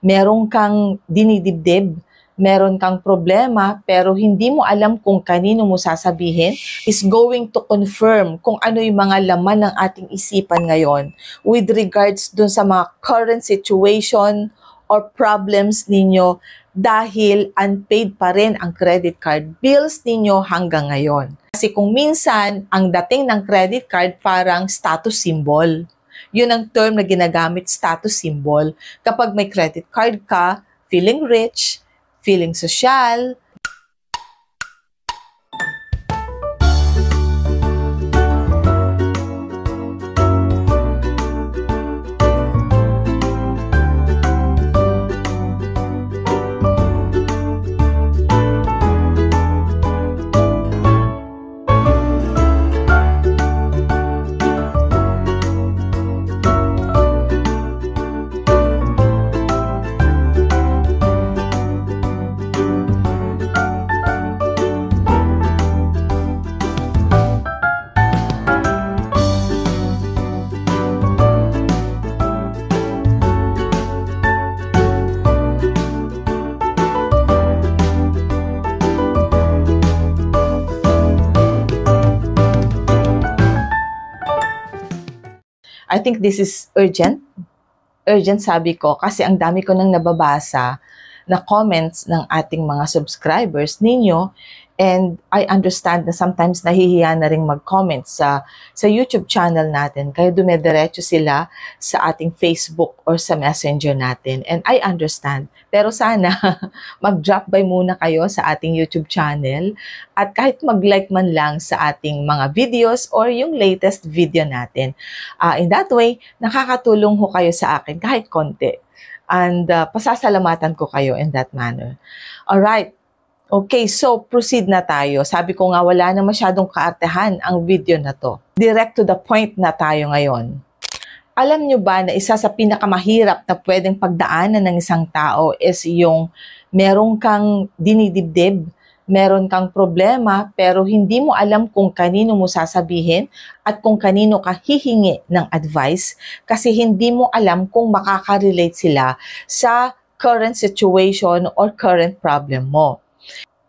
meron kang dinidibdib, meron kang problema, pero hindi mo alam kung kanino mo sasabihin, is going to confirm kung ano yung mga laman ng ating isipan ngayon with regards dun sa mga current situation or problems ninyo dahil unpaid pa rin ang credit card bills ninyo hanggang ngayon. Kasi kung minsan, ang dating ng credit card parang status symbol. Yun ang term na ginagamit, status symbol. Kapag may credit card ka, feeling rich, feeling social. I think this is urgent. Urgent sabi ko kasi ang dami ko nang nababasa na comments ng ating mga subscribers ninyo, and I understand na sometimes nahihiya na ring mag-comment sa YouTube channel natin, kaya dumediretso sila sa ating Facebook or sa Messenger natin, and I understand. Pero sana mag-drop by muna kayo sa ating YouTube channel at kahit mag-like man lang sa ating mga videos or yung latest video natin. In that way, nakakatulong ho kayo sa akin kahit konti. And pasasalamatan ko kayo in that manner. Alright. Okay, so proceed na tayo. Sabi ko nga wala na masyadong kaartehan ang video na to. Direct to the point na tayo ngayon. Alam nyo ba na isa sa pinakamahirap na pwedeng pagdaanan ng isang tao is yung meron kang dinidibdib, meron kang problema, pero hindi mo alam kung kanino mo sasabihin at kung kanino ka hihingi ng advice kasi hindi mo alam kung makaka-relate sila sa current situation or current problem mo.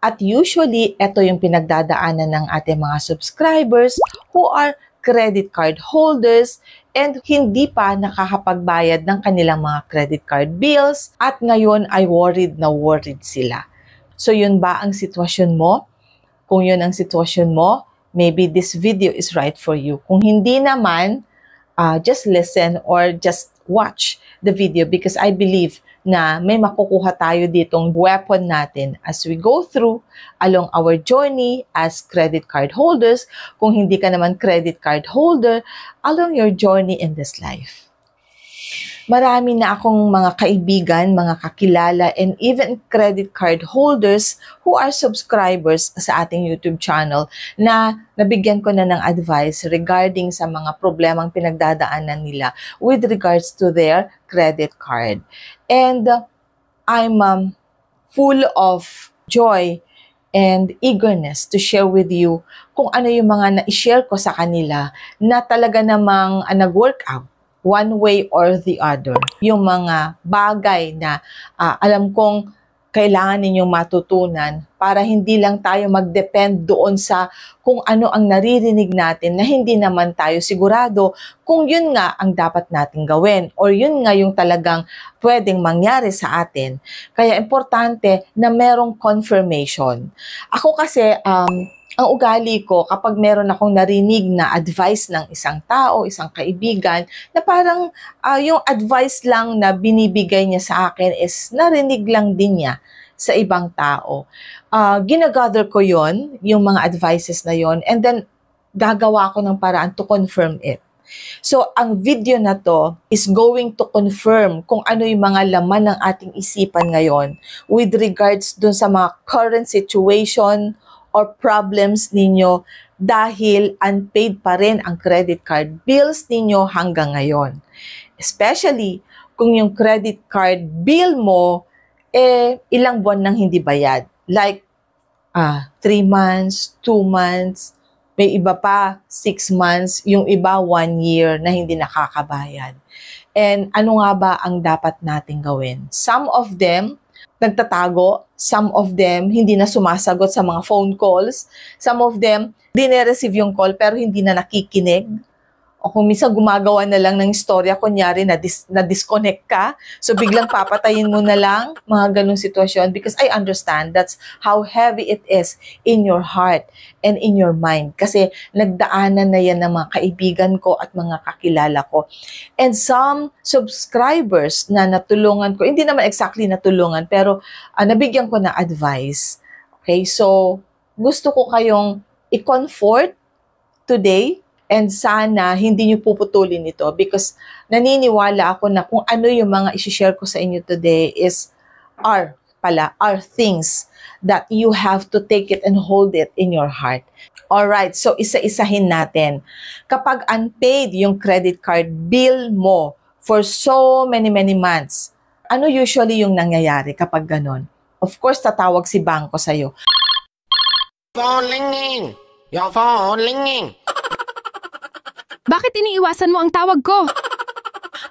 At usually, ito yung pinagdadaanan ng ating mga subscribers who are credit card holders and hindi pa nakakapagbayad ng kanilang mga credit card bills at ngayon ay worried na worried sila. So yun ba ang sitwasyon mo? Kung yun ang sitwasyon mo, maybe this video is right for you. Kung hindi naman, just listen or just watch the video because I believe na may makukuha tayo ditong weapon natin as we go through along our journey as credit card holders. Kung hindi ka naman credit card holder, along your journey in this life. Marami na akong mga kaibigan, mga kakilala, and even credit card holders who are subscribers sa ating YouTube channel na nabigyan ko na ng advice regarding sa mga problemang pinagdadaanan nila with regards to their credit card. And I'm full of joy and eagerness to share with you kung ano yung mga na-share ko sa kanila na talaga namang nag-workout one way or the other. Yung mga bagay na alam kong kailangan ninyong matutunan para hindi lang tayo mag-depend doon sa kung ano ang naririnig natin na hindi naman tayo sigurado kung yun nga ang dapat nating gawin or yun nga yung talagang pwedeng mangyari sa atin. Kaya importante na merong confirmation. Ako kasi, ang ugali ko kapag meron akong narinig na advice ng isang tao, isang kaibigan, na parang yung advice lang na binibigay niya sa akin is narinig lang din niya sa ibang tao. Ginagather ko yon, yung mga advices na yon, and then gagawa ko ng paraan to confirm it. So, ang video na to is going to confirm kung ano yung mga laman ng ating isipan ngayon with regards dun sa mga current situation or problems ninyo dahil unpaid pa rin ang credit card bills ninyo hanggang ngayon. Especially kung yung credit card bill mo, ilang buwan nang hindi bayad. Like, 3 months, 2 months, may iba pa 6 months, yung iba 1 year na hindi nakakabayad. And ano nga ba ang dapat nating gawin? Some of them, nagtatago. Some of them, hindi na sumasagot sa mga phone calls. Some of them, dine-receive yung call pero hindi na nakikinig. O kung minsan gumagawa na lang ng istorya, kunyari na-disconnect ka, so biglang papatayin mo na lang, mga ganong sitwasyon, because I understand that's how heavy it is in your heart and in your mind. Kasi nagdaanan na yan ng mga kaibigan ko at mga kakilala ko. And some subscribers na natulungan ko, hindi naman exactly natulungan, pero nabigyan ko ng advice. Okay, so gusto ko kayong i-comfort today. And sana hindi nyo puputulin ito because naniniwala ako na kung ano yung mga isi-share ko sa inyo today are things that you have to take it and hold it in your heart. Alright, so isa-isahin natin. Kapag unpaid yung credit card bill mo for so many months, ano usually yung nangyayari kapag ganon? Of course, tatawag si bangko sa'yo. Phone ringing! Your phone ringing! Bakit iniiwasan mo ang tawag ko?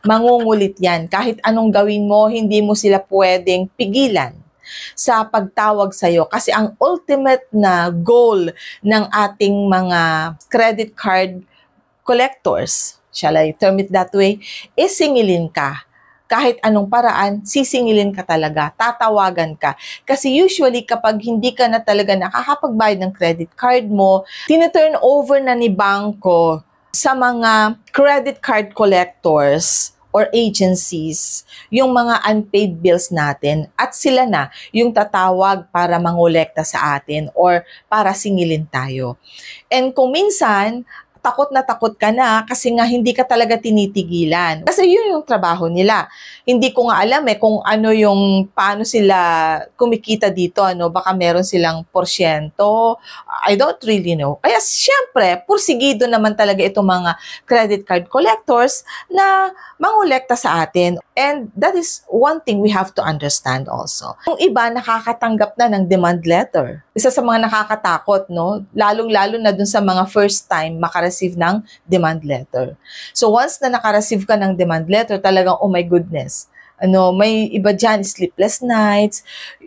Mangungulit yan. Kahit anong gawin mo, hindi mo sila pwedeng pigilan sa pagtawag sa'yo. Kasi ang ultimate na goal ng ating mga credit card collectors, shall I term it that way, is singilin ka. Kahit anong paraan, sisingilin ka talaga, tatawagan ka. Kasi usually kapag hindi ka na talaga nakakapagbayad ng credit card mo, tinaturn over na ni bangko sa mga credit card collectors or agencies, yung mga unpaid bills natin at sila na yung tatawag para mangolekta sa atin or para singilin tayo. And kung minsan, takot na takot ka na kasi nga hindi ka talaga tinitigilan. Kasi yun yung trabaho nila. Hindi ko nga alam kung ano yung, paano sila kumikita dito, baka meron silang porsyento. I don't really know. Kaya syempre, pursigido naman talaga itong mga credit card collectors na mangolekta sa atin. And that is one thing we have to understand also. Yung iba nakakatanggap na ng demand letter. Isa sa mga nakakatakot, lalong-lalo na dun sa mga first time makareceive ng demand letter. So once na nakareceive ka ng demand letter, talagang oh my goodness. May iba dyan, sleepless nights,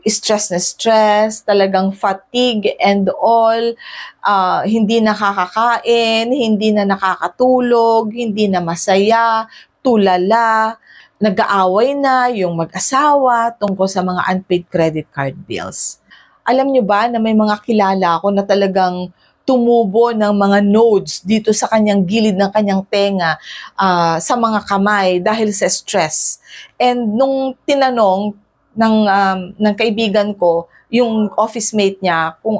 stress na stress, talagang fatigue and all, hindi nakakakain, hindi na nakakatulog, hindi na masaya, tulala, nag-aaway na yung mag-asawa tungkol sa mga unpaid credit card bills. Alam nyo ba na may mga kilala ko na talagang tumubo ng mga nodes dito sa kanyang gilid ng kanyang tenga, sa mga kamay dahil sa stress. And nung tinanong ng kaibigan ko, yung office mate niya, kung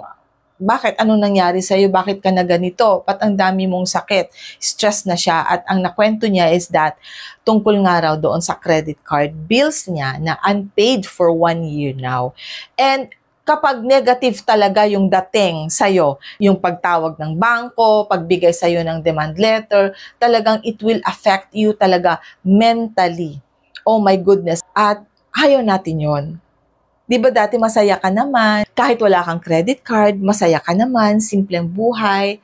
bakit, anong nangyari sa'yo, bakit ka na ganito, ba't ang dami mong sakit, stress na siya, at ang nakwento niya is that, tungkol nga raw doon sa credit card bills niya na unpaid for 1 year now. And kapag negative talaga yung dating sa'yo, yung pagtawag ng bangko, pagbigay sa'yo ng demand letter, talagang it will affect you talaga mentally. Oh my goodness. At ayaw natin yon. Di ba dati masaya ka naman, kahit wala kang credit card, masaya ka naman, simpleng buhay.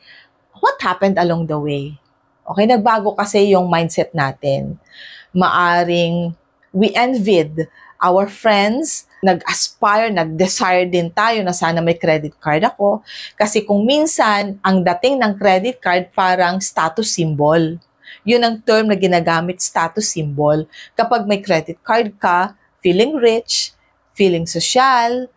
What happened along the way? Okay, nagbago kasi yung mindset natin. Maaring we envied our friends, nag-aspire, nag-desire din tayo na sana may credit card ako. Kasi kung minsan, ang dating ng credit card parang status symbol. Yun ang term na ginagamit, status symbol. Kapag may credit card ka, feeling rich, feeling social,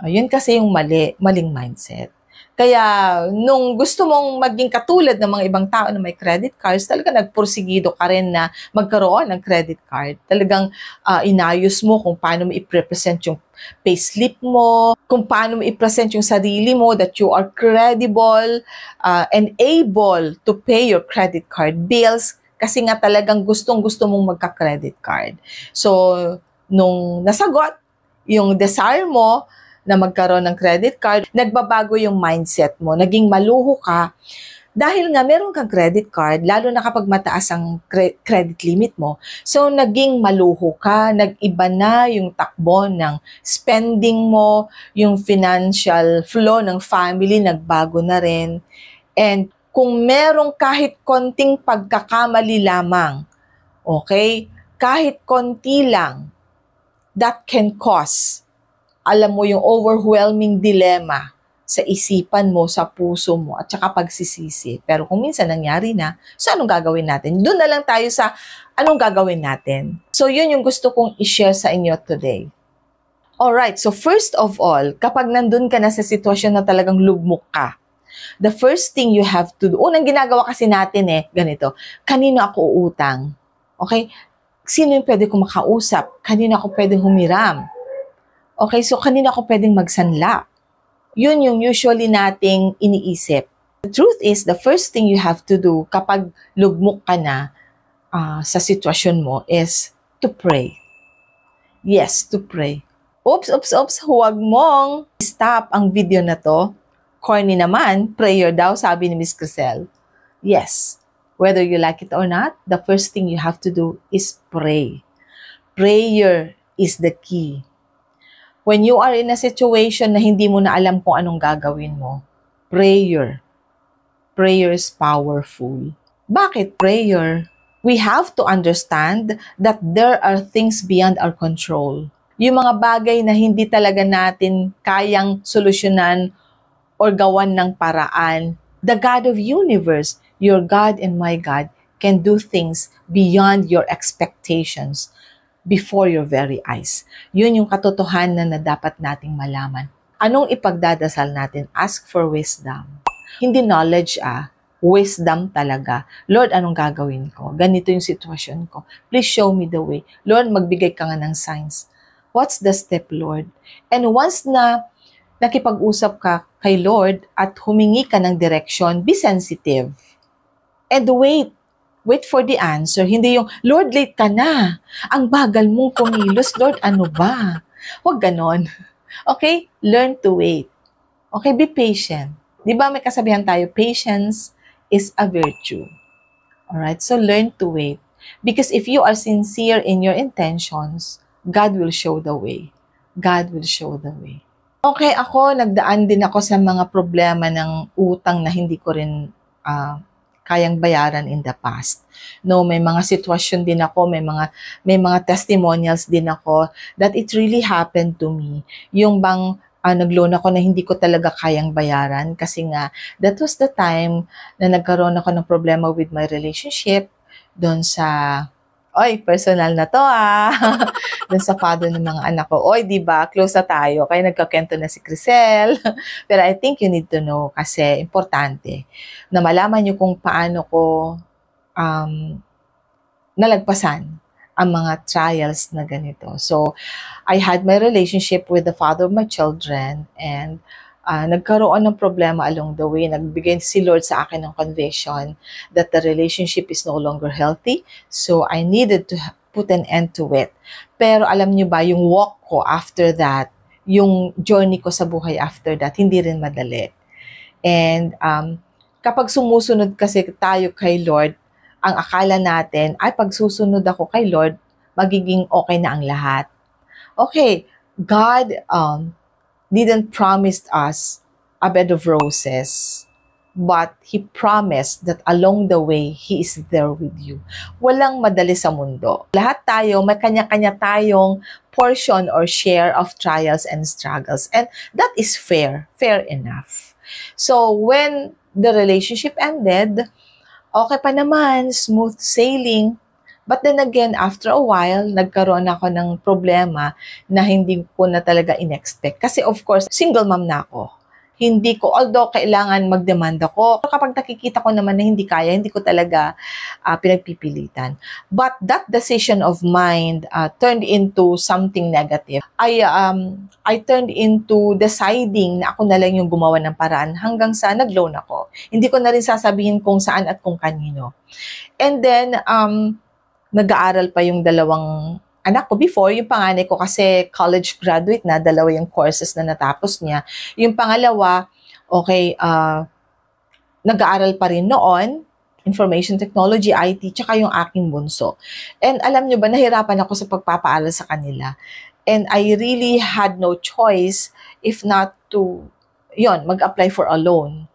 yun kasi yung maling mindset. Kaya, nung gusto mong maging katulad ng mga ibang tao na may credit cards, talaga nagpursigido ka rin na magkaroon ng credit card. Talagang inayos mo kung paano mo i-present yung payslip mo, kung paano mo i-present yung sarili mo that you are credible and able to pay your credit card bills kasi nga talagang gustong-gusto mong magka-credit card. So, nung nasagot yung desire mo na magkaroon ng credit card, nagbabago yung mindset mo, naging maluho ka. Dahil nga meron kang credit card, lalo na kapag mataas ang credit limit mo, so naging maluho ka, nag-iba na yung takbo ng spending mo, yung financial flow ng family, nagbago na rin. And kung merong kahit konting pagkakamali lamang, Okay? Kahit konti lang, that can cause, alam mo, yung overwhelming dilemma sa isipan mo, sa puso mo, at saka pagsisisi. Pero kung minsan nangyari na, so anong gagawin natin? Doon na lang tayo sa anong gagawin natin. So yun yung gusto kong i-share sa inyo today. Alright, so first of all, kapag nandun ka na sa sitwasyon na talagang lugmok ka, the first thing you have to do, unang ginagawa kasi natin ganito, kanino ako uutang? Okay? Sino yung pwede kong makausap? Kanino ako pwedeng humiram? Okay, so kanino ako pwedeng magsanla? Yun yung usually nating iniisip. The truth is, the first thing you have to do kapag lugmok ka na sa sitwasyon mo is to pray. Yes, to pray. Oops, huwag mong stop ang video na to. Corny naman, prayer daw, sabi ni Miss Crisel. Yes, whether you like it or not, the first thing you have to do is pray. Prayer is the key. When you are in a situation na hindi mo na alam kung anong gagawin mo, prayer is powerful. Bakit prayer? We have to understand that there are things beyond our control. Yung mga bagay na hindi talaga natin kayang solusyonan or gawan ng paraan, the God of universe, your God and my God, can do things beyond your expectations, before your very eyes. Yun yung katotohanan na dapat nating malaman. Anong ipagdadasal natin? Ask for wisdom. Hindi knowledge wisdom talaga. Lord, anong gagawin ko? Ganito yung sitwasyon ko. Please show me the way. Lord, magbigay ka nga ng signs. What's the step, Lord? And once na nakipag-usap ka kay Lord at humingi ka ng direction, be sensitive. And wait for the answer. Hindi yung, Lord, late ka na. Ang bagal mong kumilos. Lord, ano ba? Huwag ganon. Okay? Learn to wait. Okay? Be patient. Di ba may kasabihan tayo, patience is a virtue. Alright? So, learn to wait. Because if you are sincere in your intentions, God will show the way. God will show the way. Okay, nagdaan din ako sa mga problema ng utang na hindi ko rin kayang bayaran in the past. No, may mga sitwasyon din ako, may mga testimonials din ako that it really happened to me. Yung bang nag-loan ako na hindi ko talaga kayang bayaran kasi nga that was the time na nagkaroon ako ng problema with my relationship doon sa personal na to doon sa father ng mga anak ko. Di ba? Close na tayo. Kaya nagkakento na si Crisel. Pero I think you need to know kasi importante na malaman nyo kung paano ko nalagpasan ang mga trials na ganito. So, I had my relationship with the father of my children and nagkaroon ng problema along the way. Nagbigay si Lord sa akin ng conviction that the relationship is no longer healthy. So, I needed to put an end to it. Pero alam niyo ba, yung walk ko after that, yung journey ko sa buhay after that, hindi rin madali. And kapag sumusunod kasi tayo kay Lord, ang akala natin ay pag susunod ako kay Lord, magiging okay na ang lahat. Okay, God didn't promise us a bed of roses, but He promised that along the way, He is there with you. Walang madali sa mundo. Lahat tayo, may kanya-kanya tayong portion or share of trials and struggles. And that is fair enough. So, when the relationship ended, okay pa naman, smooth sailing. But then again, after a while, nagkaroon ako ng problema na hindi ko na talaga in-expect. Kasi of course, single mom na ako. Hindi ko, although kailangan magdemanda ko, kapag nakikita ko naman na hindi kaya, hindi ko talaga pinagpipilitan. But that decision of mine turned into something negative. I turned into deciding na ako na lang yung gumawa ng paraan hanggang sa nag-loan ako. Hindi ko na rin sasabihin kung saan at kung kanino. And then, nag-aaral pa yung dalawang anak ko before. Yung panganay ko kasi college graduate na, dalawa yung courses na natapos niya. Yung pangalawa, nag-aaral pa rin noon, information technology, IT, tsaka yung aking bunso. And alam nyo ba, nahirapan ako sa pagpapaaral sa kanila. And I really had no choice if not to, mag-apply for a loan.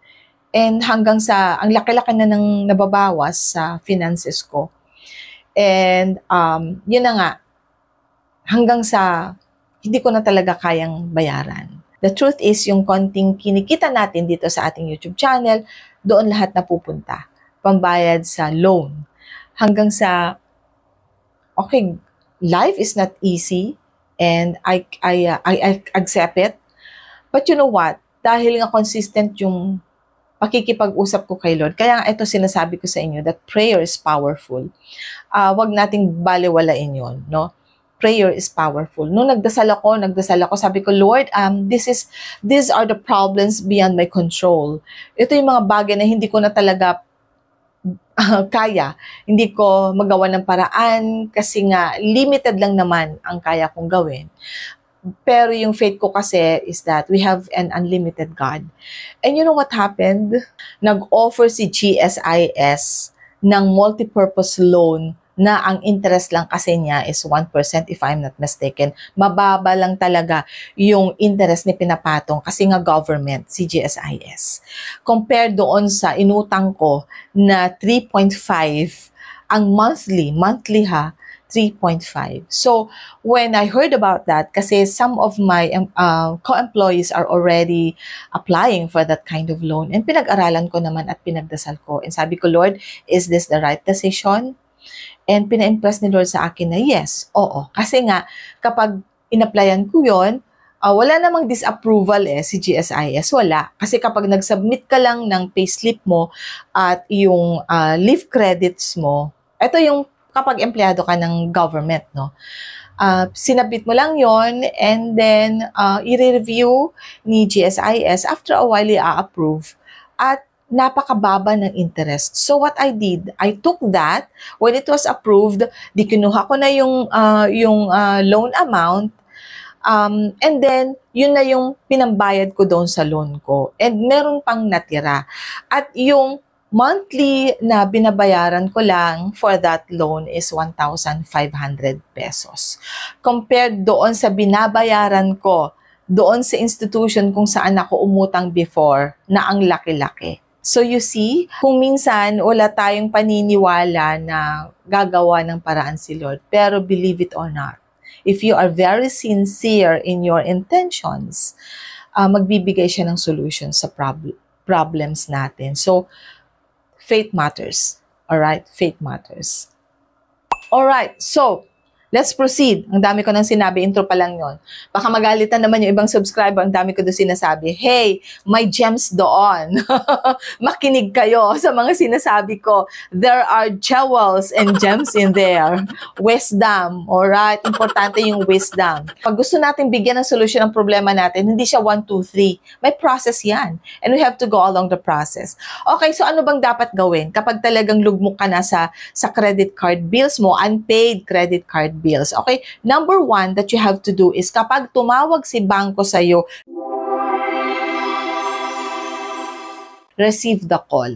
And hanggang sa, ang laki-laki na nang nababawas sa finances ko. And yun na nga, hanggang sa hindi ko na talaga kayang bayaran. The truth is, yung konting kinikita natin dito sa ating YouTube channel, doon lahat napupunta. Pambayad sa loan. Hanggang sa, okay, life is not easy and I accept it. But you know what? Dahil nga consistent yung pakikipag-usap ko kay Lord, kaya ito sinasabi ko sa inyo that prayer is powerful. Wag nating baliwalain yun, no? Prayer is powerful. Nung nagdasal ako, sabi ko, Lord, these are the problems beyond my control. Ito yung mga bagay na hindi ko na talaga kaya. Hindi ko magawa ng paraan kasi nga limited lang naman ang kaya kong gawin. Pero yung faith ko kasi is that we have an unlimited God. And you know what happened? Nag-offer si GSIS ng multipurpose loan na ang interest lang kasi niya is 1% if I'm not mistaken. Mababa lang talaga yung interest ni pinapatong kasi nga government, si GSIS. Compared doon sa inutang ko na 3.5, ang monthly ha, 3.5. So, when I heard about that, kasi some of my co-employees are already applying for that kind of loan, and pinag-aralan ko naman at pinagdasal ko. And sabi ko, Lord, is this the right decision? And pina-impress ni Lord sa akin na yes, oo. Kasi nga, kapag in-applyan ko yun, wala namang disapproval si GSIS, wala. Kasi kapag nag-submit ka lang ng payslip mo at yung leave credits mo, ito yung kapag empleyado ka ng government, no? Sinabit mo lang yon and then i-review ni GSIS. After a while, i-approve. At napakababa ng interest. So what I did, I took that. When it was approved, di kinuha ko na yung loan amount. And then, yun na yung pinambayad ko doon sa loan ko. And meron pang natira. At yung monthly na binabayaran ko lang for that loan is 1,500 pesos. Compared doon sa binabayaran ko doon sa institution kung saan ako umutang before na ang laki-laki. So you see, kung minsan wala tayong paniniwala na gagawa ng paraan si Lord, pero believe it or not, if you are very sincere in your intentions, magbibigay siya ng solution sa problems natin. So, faith matters. Alright? Faith matters. Alright, so, let's proceed. Ang dami ko nang sinabi, intro pa lang yon. Baka magalitan naman yung ibang subscriber, ang dami ko doon sinasabi. Hey, may gems doon. Makinig kayo sa mga sinasabi ko. There are jewels and gems in there. Wisdom, alright? Importante yung wisdom. Pag gusto natin bigyan ng solusyon ng problema natin, hindi siya 1, 2, 3. May process yan. And we have to go along the process. Okay, so ano bang dapat gawin? Kapag talagang lugmok ka na sa credit card bills mo, unpaid credit card bills. Okay, number 1 that you have to do is kapag tumawag si bangko sa'yo, receive the call.